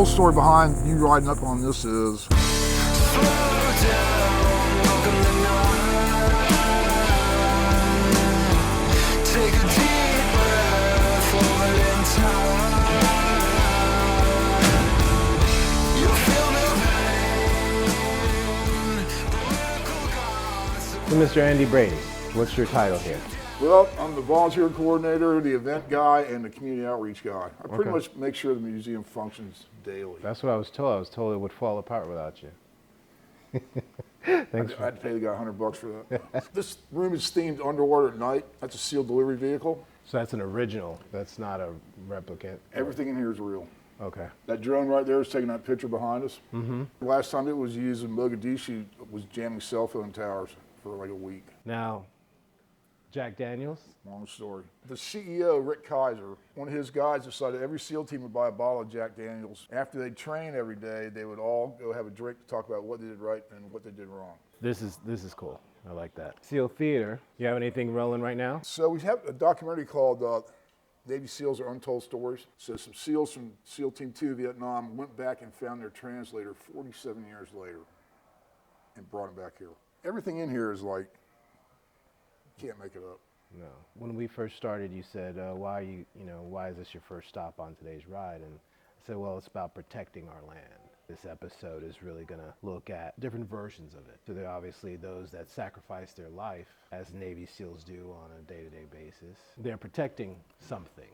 whole story behind you riding up on this is So, Mr. Andy Brady, what's your title here? well, I'm the volunteer coordinator, the event guy, and the community outreach guy. I pretty much make sure the museum functions daily. That's what I was told. I was told it would fall apart without you. Thanks. I had to pay the guy $100 for that. This room is themed underwater at night. That's a sealed delivery vehicle. So that's an original. That's not a replicant. Everything in here is real. Okay. That drone right there is taking that picture behind us. Mm-hmm. The last time it was used in Mogadishu was jamming cell phone towers for like a week. Now, Jack Daniels? Long story. The CEO, Rick Kaiser, one of his guys decided every SEAL team would buy a bottle of Jack Daniels. After they train every day, they would all go have a drink to talk about what they did right and what they did wrong. This is cool. I like that. SEAL Theater. You have anything rolling right now? So we have a documentary called Navy SEALs Are Untold Stories. So some SEALs from SEAL Team 2 Vietnam went back and found their translator 47 years later and brought him back here. Everything in here is like, you can't make it up. No. When we first started, you said, why is this your first stop on today's ride? And I said, well, it's about protecting our land. This episode is really going to look at different versions of it. So there are obviously those that sacrifice their life, as Navy SEALs do on a day-to-day basis. They're protecting something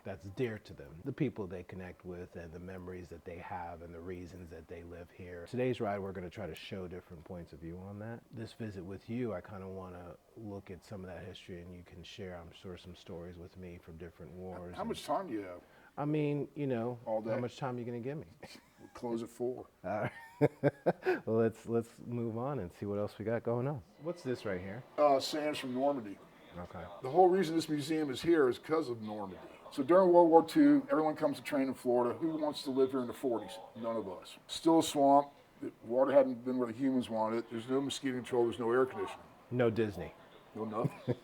that's dear to them, the people they connect with and the memories that they have and the reasons that they live here. Today's ride, we're going to try to show different points of view on that. This visit with you, I kind of want to look at some of that history, and you can share, I'm sure, some stories with me from different wars. How much time do you have? I mean, all day. How much time are you going to give me? We'll close at 4. All right. Well, let's move on and see what else we got going on. What's this right here? Sands from Normandy. Okay. The whole reason this museum is here is because of Normandy. So during World War II, everyone comes to train in Florida. Who wants to live here in the 40s? None of us. Still a swamp. The water hadn't been where the humans wanted it. There's no mosquito control. There's no air conditioning. No Disney. No nothing.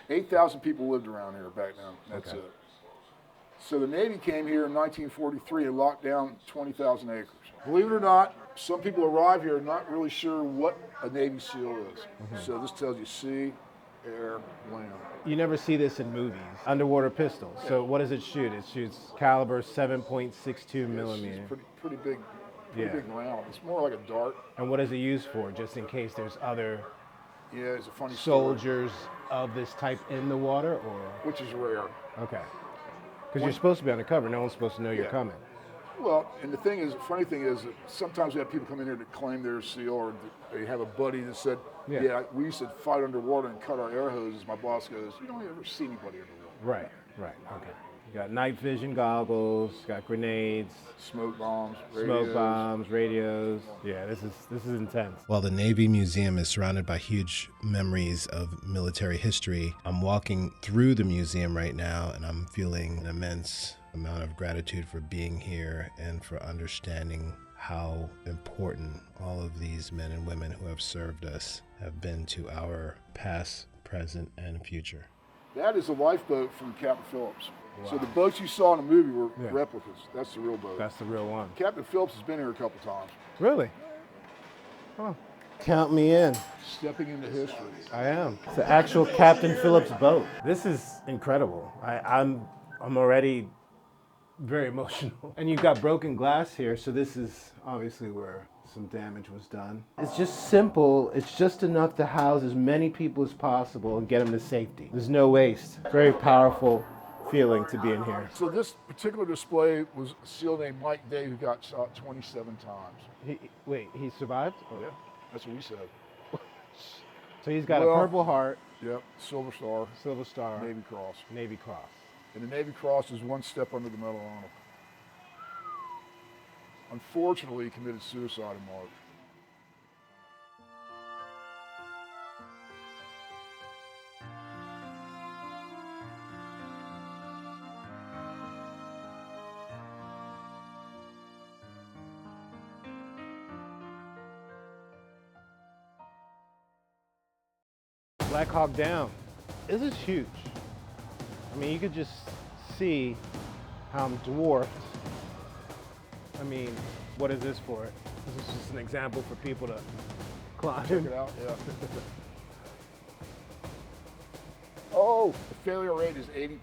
8,000 people lived around here back then. That's it. So the Navy came here in 1943 and locked down 20,000 acres. Believe it or not, some people arrive here not really sure what a Navy SEAL is. Mm-hmm. So this tells you sea, air, land. You never see this in movies. Underwater pistols. Yeah. So what does it shoot? It shoots caliber 7.62 millimeter. It's pretty big round. It's more like a dart. And what is it used for? Just in case there's other it's a funny soldiers of this type in the water, or which is rare. Okay. Because you're supposed to be undercover. No one's supposed to know you're coming. Well, and the funny thing is that sometimes we have people come in here that claim they're a SEAL, or they have a buddy that said, we used to fight underwater and cut our air hoses. My boss goes, you don't ever see anybody underwater. Right, okay. You got night vision goggles, got grenades, smoke bombs, radios. Yeah, this is intense. While the Navy Museum is surrounded by huge memories of military history, I'm walking through the museum right now, and I'm feeling an immense amount of gratitude for being here and for understanding how important all of these men and women who have served us have been to our past, present, and future. That is a lifeboat from Captain Phillips. Wow. So the boats you saw in the movie were replicas. That's the real boat. That's the real one. Captain Phillips has been here a couple times. Really? Huh. Count me in. Stepping into history. I am. It's the actual Captain Phillips boat. This is incredible. I'm already very emotional. And you've got broken glass here, so this is obviously where some damage was done. It's just simple. It's just enough to house as many people as possible and get them to safety. There's no waste. Very powerful feeling to be in here. So this particular display was a SEAL named Mike Day who got shot 27 times. He survived? Oh, yeah, that's what we said. So he's got a Purple Heart. Yep, Silver Star. Navy Cross. And the Navy Cross is one step under the Medal of Honor. Unfortunately, he committed suicide in March. Black Hawk Down. This is huge. I mean, you could just see how I'm dwarfed I mean, what is this for? This is just an example for people to climb. Check it out, yeah. Oh, the failure rate is 80%.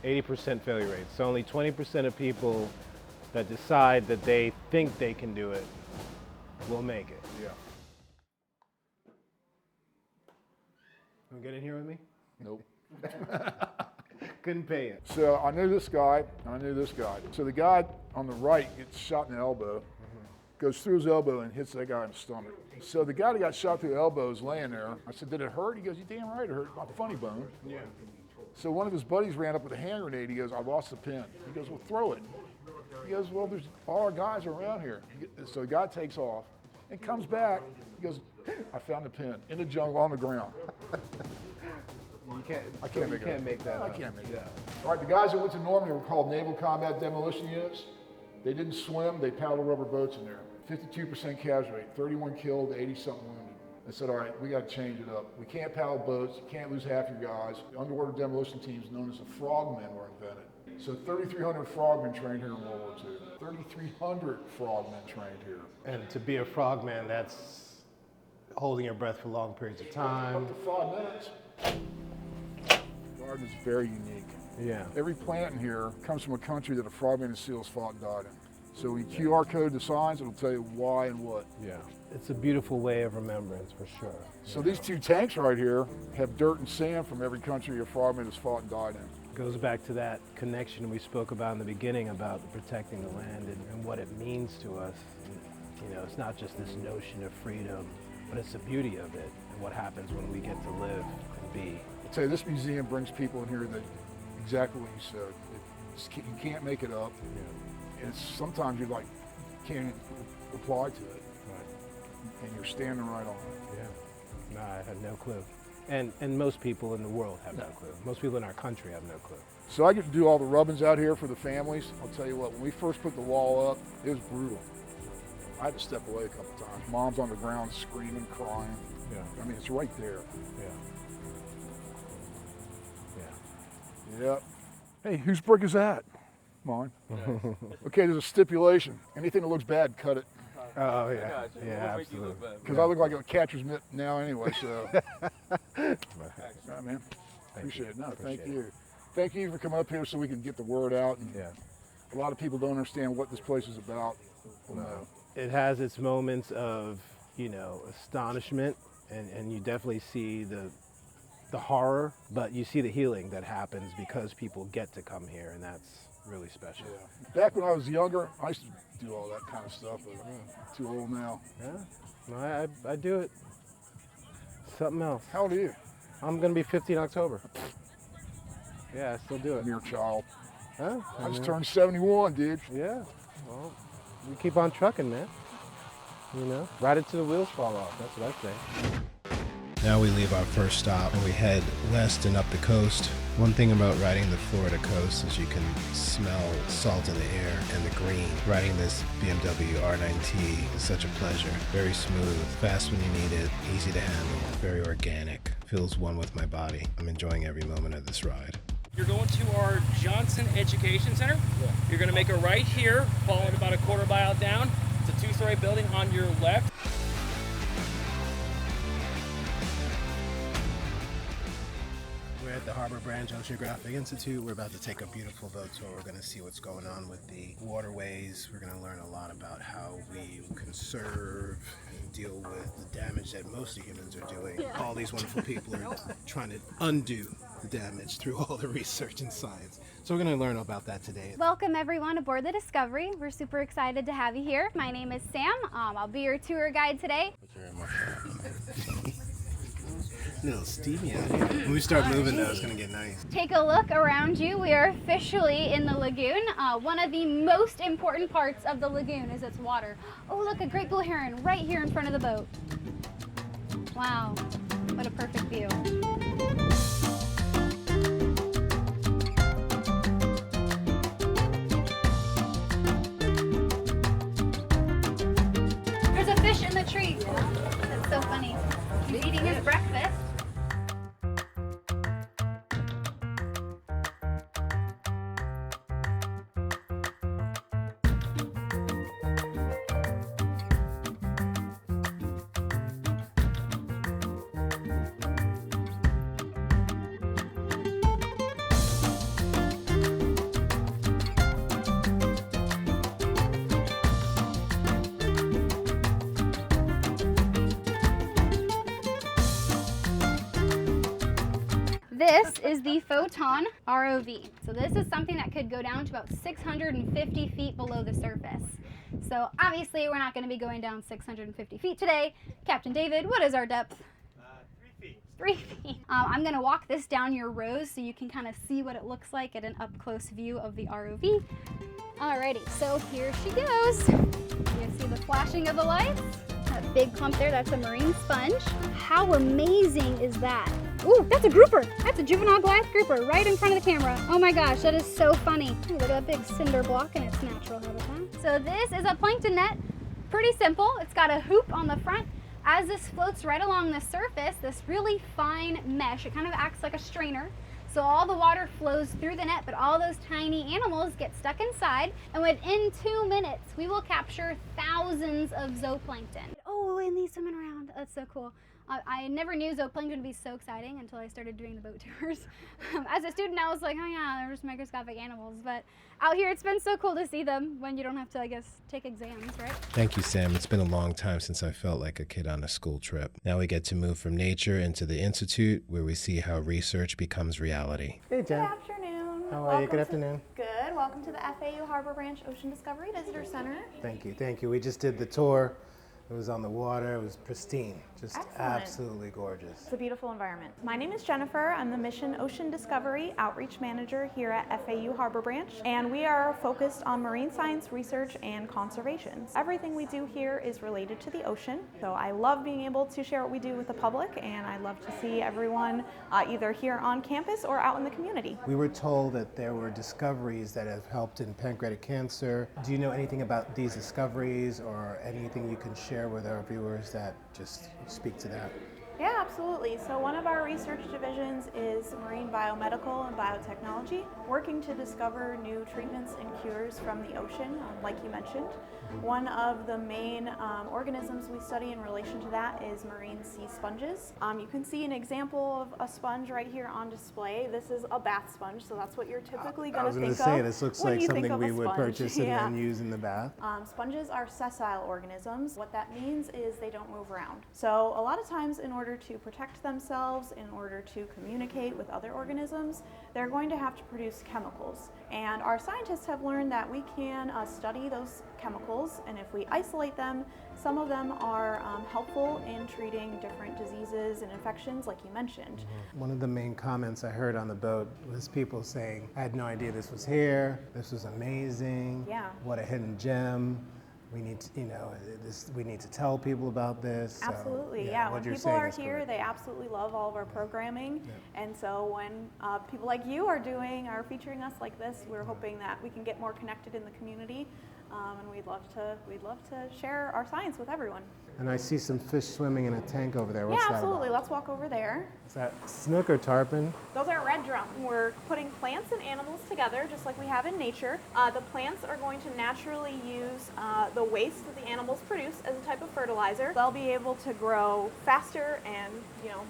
80% failure rate. So only 20% of people that decide that they think they can do it will make it. Yeah. Want to get in here with me? Nope. Couldn't pay it. So I knew this guy, and I knew this guy. So the guy on the right gets shot in the elbow, goes through his elbow and hits that guy in the stomach. So the guy that got shot through the elbow is laying there. I said, did it hurt? He goes, you damn right it hurt. My funny bone. Yeah. So one of his buddies ran up with a hand grenade. He goes, I lost the pin. He goes, well, throw it. He goes, well, there's all our guys are around here. So the guy takes off and comes back. He goes, I found the pin in the jungle on the ground. I can't make that I up. can't make that up. All right, the guys that went to Normandy were called Naval Combat Demolition Units. They didn't swim, they paddled rubber boats in there. 52% casualty rate, 31 killed, 80-something wounded. They said, all right, we got to change it up. We can't paddle boats, you can't lose half your guys. The underwater demolition teams known as the frogmen were invented. So 3,300 frogmen trained here in World War II. 3,300 frogmen trained here. And to be a frogman, that's holding your breath for long periods of time. Up to 5 minutes. The garden is very unique. Yeah. Every plant in here comes from a country that a frogman and seals fought and died in. So we QR code the signs, it'll tell you why and what. Yeah. It's a beautiful way of remembrance for sure. So these two tanks right here have dirt and sand from every country a frogman has fought and died in. Goes back to that connection we spoke about in the beginning about protecting the land and what it means to us. And, you know, it's not just this notion of freedom, but it's the beauty of it and what happens when we get to live and be. I'll tell you, this museum brings people in here that exactly what you said. You can't make it up. Yeah. And it's, sometimes you like can't apply to it. Right. And you're standing right on it. Yeah. No, I had no clue. And most people in the world have no clue. Most people in our country have no clue. So I get to do all the rubbings out here for the families. I'll tell you what, when we first put the wall up, it was brutal. I had to step away a couple times. Mom's on the ground screaming, crying. Yeah. I mean, it's right there. Yeah. Yeah. Yep. Hey, whose brick is that? Mine. Okay, there's a stipulation. Anything that looks bad, cut it. Oh, yeah. Yeah, absolutely. Because I look like a catcher's mitt now anyway, so. All right, man. Appreciate it. No, thank you. Thank you for coming up here so we can get the word out. And Yeah. a lot of people don't understand what this place is about. No. It has its moments of, you know, astonishment, and you definitely see the horror, but you see the healing that happens because people get to come here, and that's really special. Yeah. Back when I was younger, I used to do all that kind of stuff, but I'm too old now. Yeah, no, I do it. Something else. How old are you? I'm gonna be 50 in October. Yeah, I still do it. Mere child. Huh? I just turned 71, dude. Yeah. Well, we keep on trucking, man. You know, ride it till the wheels fall off. That's what I say. Now we leave our first stop and we head west and up the coast. One thing about riding the Florida coast is you can smell salt in the air and the green. Riding this BMW R9T is such a pleasure. Very smooth, fast when you need it, easy to handle, very organic, feels one with my body. I'm enjoying every moment of this ride. You're going to our Johnson Education Center. Yeah. You're going to make a right here, following about a quarter mile down. It's a 2-story building on your left. We're at the Harbor Branch Oceanographic Institute. We're about to take a beautiful boat tour. We're going to see what's going on with the waterways. We're going to learn a lot about how we conserve and deal with the damage that most of humans are doing. All these wonderful people are trying to undo the damage through all the research and science. So we're going to learn about that today. Welcome everyone aboard the Discovery. We're super excited to have you here. My name is Sam. I'll be your tour guide today. No, steamy out here. When we start moving though, it's going to get nice. Take a look around you. We are officially in the lagoon. One of the most important parts of the lagoon is its water. Oh look, a great blue heron right here in front of the boat. Wow, what a perfect view. There's a fish in the tree. That's so funny. He's eating his breakfast. this is the Photon ROV. So this is something that could go down to about 650 feet below the surface. So obviously we're not going to be going down 650 feet today. Captain David, what is our depth? 3 feet. 3 feet. I'm going to walk this down your rows so you can kind of see what it looks like at an up-close view of the ROV. Alrighty, so here she goes. You see the flashing of the lights? That big clump there, that's a marine sponge. How amazing is that? Ooh, that's a grouper. That's a juvenile glass grouper right in front of the camera. Oh my gosh, that is so funny. Ooh, look at that big cinder block in its natural habitat. So this is a plankton net. Pretty simple. It's got a hoop on the front. As this floats right along the surface, this really fine mesh, it kind of acts like a strainer. So all the water flows through the net, but all those tiny animals get stuck inside. And within 2 minutes, we will capture thousands of zooplankton. Oh, and these swimming around. That's so cool. I never knew zooplankton would be so exciting until I started doing the boat tours. As a student, I was like, oh yeah, they're just microscopic animals. But out here, it's been so cool to see them when you don't have to, I guess, take exams, right? Thank you, Sam. It's been a long time since I felt like a kid on a school trip. Now we get to move from nature into the Institute, where we see how research becomes reality. Hey, Good Jen. afternoon. How are you? Good afternoon. Good. Welcome to the FAU Harbor Branch Ocean Discovery Visitor Center. Thank you. Thank you. We just did the tour. It was on the water. It was pristine. Just Excellent. absolutely gorgeous. It's a beautiful environment. My name is Jennifer. I'm the Mission Ocean Discovery Outreach Manager here at FAU Harbor Branch, and we are focused on marine science research and conservation. Everything we do here is related to the ocean, so I love being able to share what we do with the public, and I love to see everyone either here on campus or out in the community. We were told that there were discoveries that have helped in pancreatic cancer. Do you know anything about these discoveries or anything you can share with our viewers that just speak to that? Yeah, absolutely. So one of our research divisions is marine biomedical and biotechnology, working to discover new treatments and cures from the ocean, like you mentioned. One of the main organisms we study in relation to that is marine sea sponges. You can see an example of a sponge right here on display. This is a bath sponge, so that's what you're typically going to think of. I was going to say, this looks when like you think something of a we would sponge. purchase Yeah. and use in the bath. Sponges are sessile organisms. What that means is they don't move around. So a lot of times in order to protect themselves, in order to communicate with other organisms, they're going to have to produce chemicals. And our scientists have learned that we can study those chemicals, and if we isolate them, some of them are helpful in treating different diseases and infections, like you mentioned. One of the main comments I heard on the boat was people saying, I had no idea this was here, this was amazing, Yeah. what a hidden gem. We need to, we need to tell people about this. So, Absolutely, yeah. When what you're people saying are is here, correct. they absolutely love all of our programming. And so when people like you are featuring us like this, we're hoping that we can get more connected in the community. And we'd love to share our science with everyone. And I see some fish swimming in a tank over there. What's Yeah, that absolutely. about? Let's walk over there. Is that snook or tarpon? Those are red drum. We're putting plants and animals together just like we have in nature. The plants are going to naturally use the waste that the animals produce as a type of fertilizer. They'll be able to grow faster and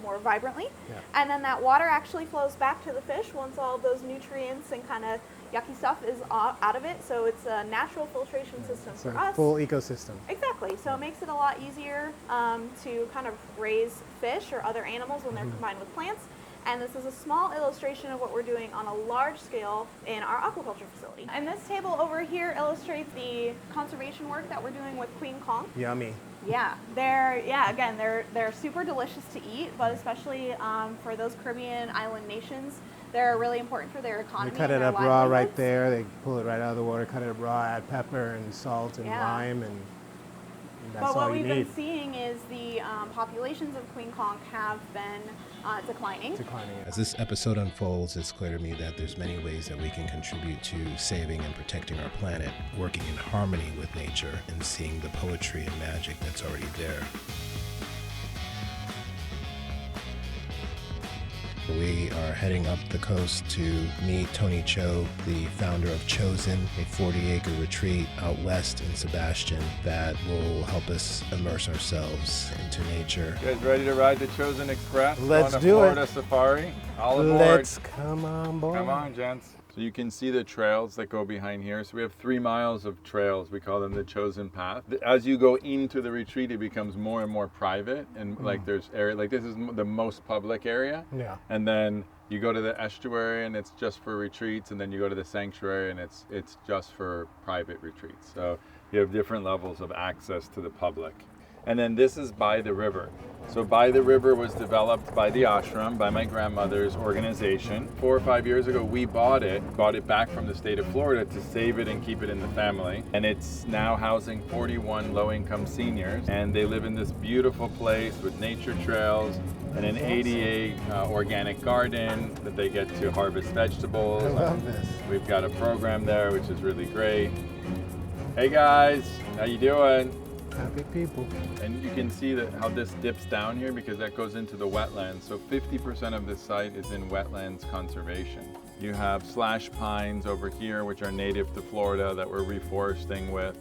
more vibrantly. Yeah. And then that water actually flows back to the fish once all those nutrients and kind of yucky stuff is out of it. So it's a natural filtration system It's for a us. full ecosystem. Exactly. So it makes it a lot easier to kind of raise fish or other animals when they're combined with plants. And this is a small illustration of what we're doing on a large scale in our aquaculture facility. And this table over here illustrates the conservation work that we're doing with queen conch. Yummy. Yeah, they're super delicious to eat, but especially for those Caribbean island nations, they're really important for their economy. They cut and it their up raw right livelihoods. there. They pull it right out of the water, cut it up raw, add pepper and salt and Yeah. lime, and that's But what all we've you been need. seeing is the populations of queen conch have been declining. Declining it. As this episode unfolds, it's clear to me that there's many ways that we can contribute to saving and protecting our planet, working in harmony with nature, and seeing the poetry and magic that's already there. We are heading up the coast to meet Tony Cho, the founder of Chosen, a 40-acre retreat out west in Sebastian that will help us immerse ourselves into nature. You guys ready to ride the Chosen Express? Let's on a do it. Florida safari? All aboard. Let's come on board. Come on, gents. So you can see the trails that go behind here. So we have 3 miles of trails. We call them the chosen path. As you go into the retreat, it becomes more and more private. And like there's area, like this is the most public area. Yeah. And then you go to the estuary and it's just for retreats. And then you go to the sanctuary and it's just for private retreats. So you have different levels of access to the public. And then this is By the River. So By the River was developed by the ashram, by my grandmother's organization. 4 or 5 years ago, we bought it back from the state of Florida to save it and keep it in the family. And it's now housing 41 low-income seniors. And they live in this beautiful place with nature trails and an ADA organic garden that they get to harvest vegetables. I love this. We've got a program there, which is really great. Hey guys, how you doing? Happy people. And you can see that how this dips down here because that goes into the wetlands. So 50% of this site is in wetlands conservation. You have slash pines over here, which are native to Florida that we're reforesting with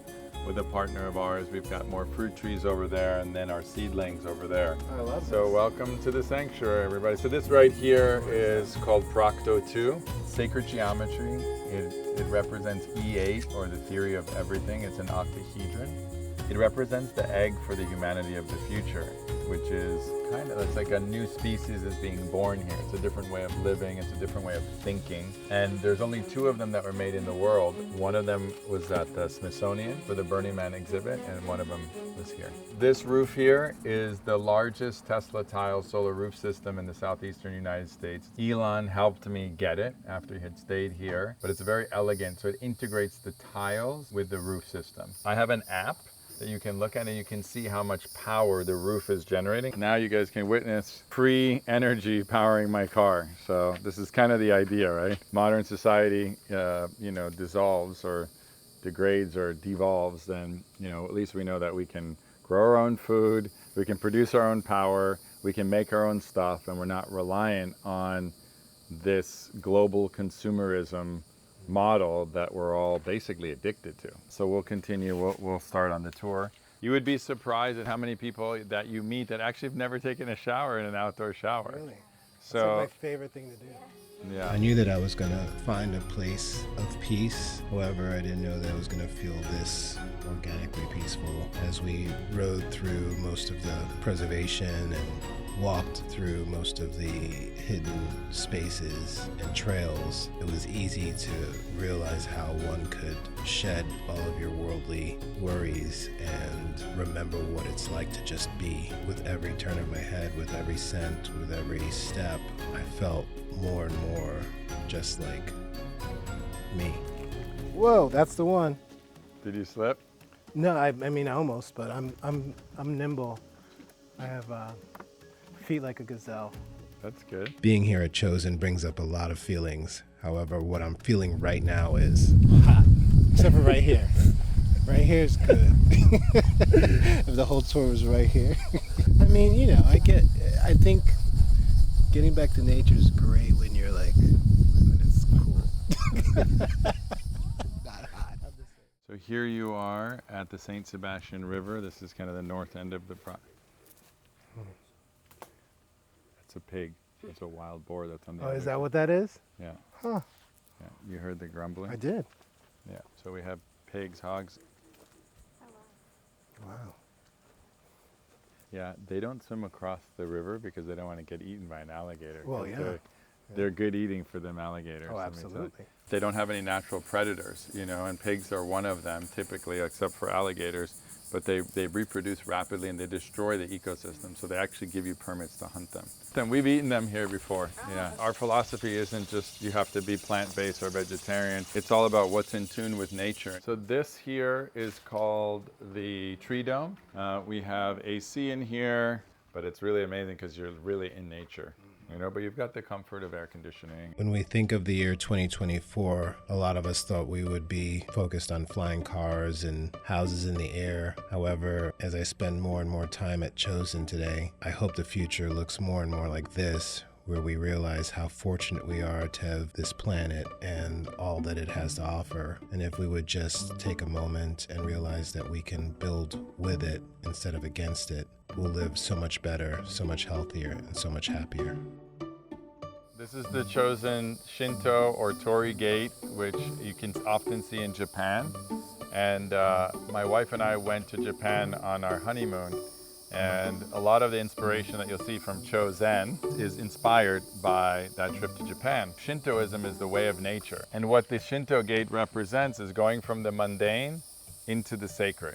a partner of ours. We've got more fruit trees over there and then our seedlings over there. I love So welcome to the sanctuary, everybody. So this right here is called Procto 2, Sacred Geometry. It represents E8, or the theory of everything. It's an octahedron. It represents the egg for the humanity of the future, which is it's like a new species is being born here. It's a different way of living, it's a different way of thinking. And there's only 2 of them that were made in the world. One of them was at the Smithsonian for the Burning Man exhibit, and one of them was here. This roof here is the largest Tesla tile solar roof system in the southeastern United States. Elon helped me get it after he had stayed here, but it's very elegant, so it integrates the tiles with the roof system. I have an app that you can look at and you can see how much power the roof is generating. Now you guys can witness free energy powering my car. So this is kind of the idea, right? Modern society, dissolves or degrades or devolves, then, at least we know that we can grow our own food, we can produce our own power, we can make our own stuff, and we're not reliant on this global consumerism model that we're all basically addicted to. So we'll continue, we'll start on the tour. You would be surprised at how many people that you meet that actually have never taken a shower in an outdoor shower. Really? So That's like my favorite thing to do. yeah. I knew that I was going to find a place of peace. However, I didn't know that I was going to feel this organically peaceful. As we rode through most of the preservation and walked through most of the hidden spaces and trails, it was easy to realize how one could shed all of your worldly worries and remember what it's like to just be. With every turn of my head, with every scent, with every step, I felt more and more just like me. Whoa, that's the one. Did you slip? No, I mean almost, but I'm nimble. I have feet like a gazelle. That's good. Being here at Chosen brings up a lot of feelings. However, what I'm feeling right now is Hot. Except for right here. Right here is good. If the whole tour was right here. I mean, I think getting back to nature is great when you're like, when it's cool. Not hot. So here you are at the St. Sebastian River. This is kind of the north end of the That's a pig. That's a wild boar that's on the Oh, other is that side. what that is? Yeah. Huh. Yeah. You heard the grumbling? I did. Yeah. So we have pigs, hogs. Wow. Yeah, they don't swim across the river because they don't want to get eaten by an alligator. Well, 'cause yeah. They're good eating for them alligators. Oh, I mean, so absolutely. they don't have any natural predators, and pigs are one of them typically, except for alligators. But they reproduce rapidly and they destroy the ecosystem. So they actually give you permits to hunt them. And we've eaten them here before. Yeah. Our philosophy isn't just you have to be plant-based or vegetarian. It's all about what's in tune with nature. So this here is called the tree dome. We have AC in here, but it's really amazing because you're really in nature. But you've got the comfort of air conditioning. when we think of the year 2024, a lot of us thought we would be focused on flying cars and houses in the air. However, as I spend more and more time at Chosen today, I hope the future looks more and more like this, where we realize how fortunate we are to have this planet and all that it has to offer. And if we would just take a moment and realize that we can build with it instead of against it, we'll live so much better, so much healthier, and so much happier. This is the chosen Shinto or Torii gate, which you can often see in Japan. And my wife and I went to Japan on our honeymoon. And a lot of the inspiration that you'll see from Chosen is inspired by that trip to Japan. Shintoism is the way of nature. And what the Shinto gate represents is going from the mundane into the sacred.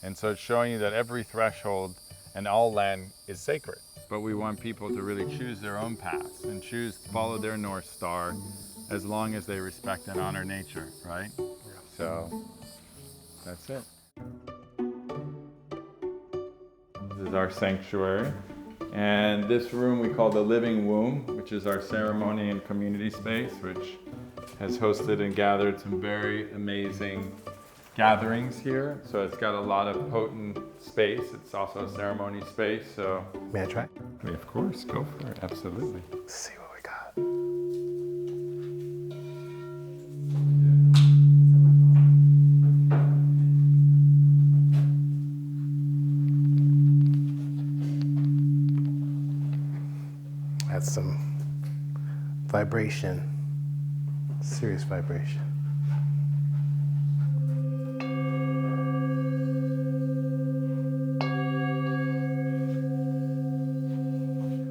And so it's showing you that every threshold and all land is sacred. But we want people to really choose their own paths and follow their North Star as long as they respect and honor nature, right? So that's it. This is our sanctuary. And this room we call the Living Womb, which is our ceremony and community space, which has hosted and gathered some very amazing gatherings here. So it's got a lot of potent space. It's also a ceremony space. So May I try? of course, go for it. Absolutely. Let's see what we got. That's some vibration, serious vibration.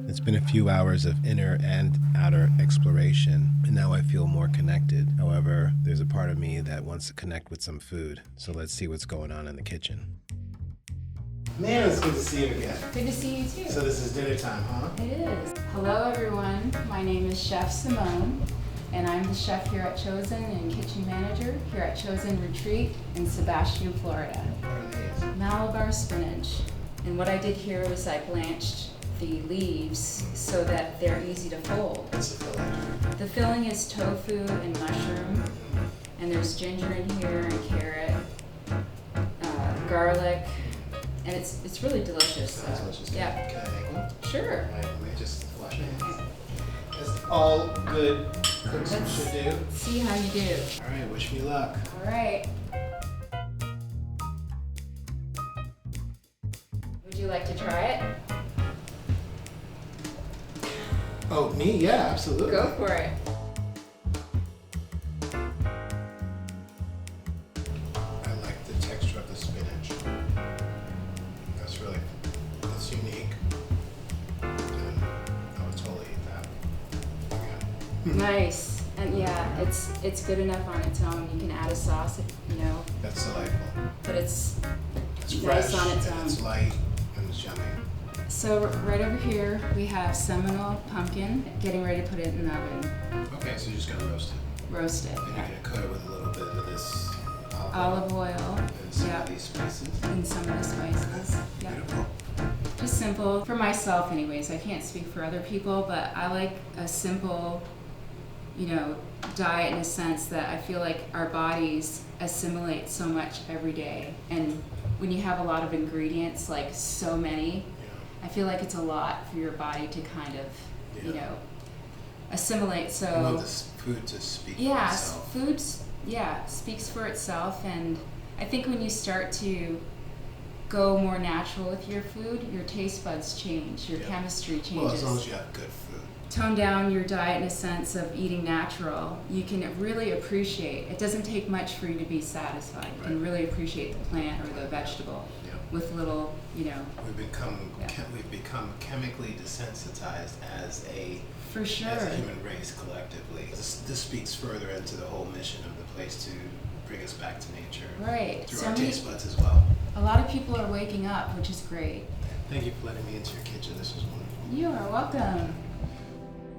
It's been a few hours of inner and outer exploration, and now I feel more connected. However, there's a part of me that wants to connect with some food, so let's see what's going on in the kitchen. Man, it's good to see you again. Good to see you too. So this is dinner time, huh? It is. Hello everyone, my name is Chef Simone, and I'm the chef here at Chosen and kitchen manager here at Chosen Retreat in Sebastian, Florida. What are these? Malabar spinach. And what I did here was I blanched the leaves so that they're easy to fold. What's the filling? The filling is tofu and mushroom, and there's ginger in here and carrot, garlic, and it's really delicious. Sounds delicious. Yeah. Can I make one? Sure. All right, let me just wash my hands. As all good cooks should do. See how you do. All right, wish me luck. All right. Would you like to try it? Oh, me? Yeah, absolutely. Go for it. I like the texture of the spinach. That's unique. And I would totally eat that. Yeah. Nice. And yeah, it's good enough on its own. You can add a sauce if you know, That's delightful. but it's It's nice fresh, on its and own. it's light, and it's yummy. So right over here we have Seminole pumpkin. Getting ready to put it in the oven. Okay, so you're just gonna roast it. Roast it. And you're Yeah. gonna coat it with a little bit of this Olive oil. and some Yeah. of these spices. And some of the spices. Yeah. Beautiful. Just simple. For myself anyways, I can't speak for other people, but I like a simple, diet in a sense that I feel like our bodies assimilate so much every day. And when you have a lot of ingredients, like so many, I feel like it's a lot for your body to kind of, assimilate. So I want this food to speak for yeah, itself. food speaks for itself, and I think when you start to go more natural with your food, your taste buds change, your Yeah. chemistry changes. Well, as long as you have good food. Tone down your diet in a sense of eating natural, you can really appreciate. It doesn't take much for you to be satisfied. You can Right. really appreciate the plant or the vegetable Yeah. with little, We've become chemically desensitized as a for sure. as a human race collectively. This speaks further into the whole mission of the place to bring us back to nature Right. through So our many- taste buds as well. a lot of people are waking up, which is great. Thank you for letting me into your kitchen. This was wonderful. You are welcome.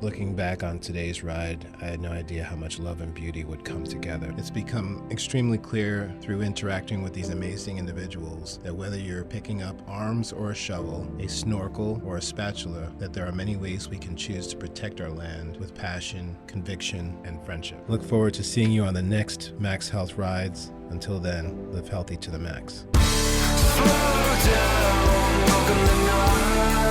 Looking back on today's ride, I had no idea how much love and beauty would come together. It's become extremely clear through interacting with these amazing individuals that whether you're picking up arms or a shovel, a snorkel or a spatula, that there are many ways we can choose to protect our land with passion, conviction, and friendship. Look forward to seeing you on the next Max Health Rides. Until then, live healthy to the max. Slow down, welcome the night.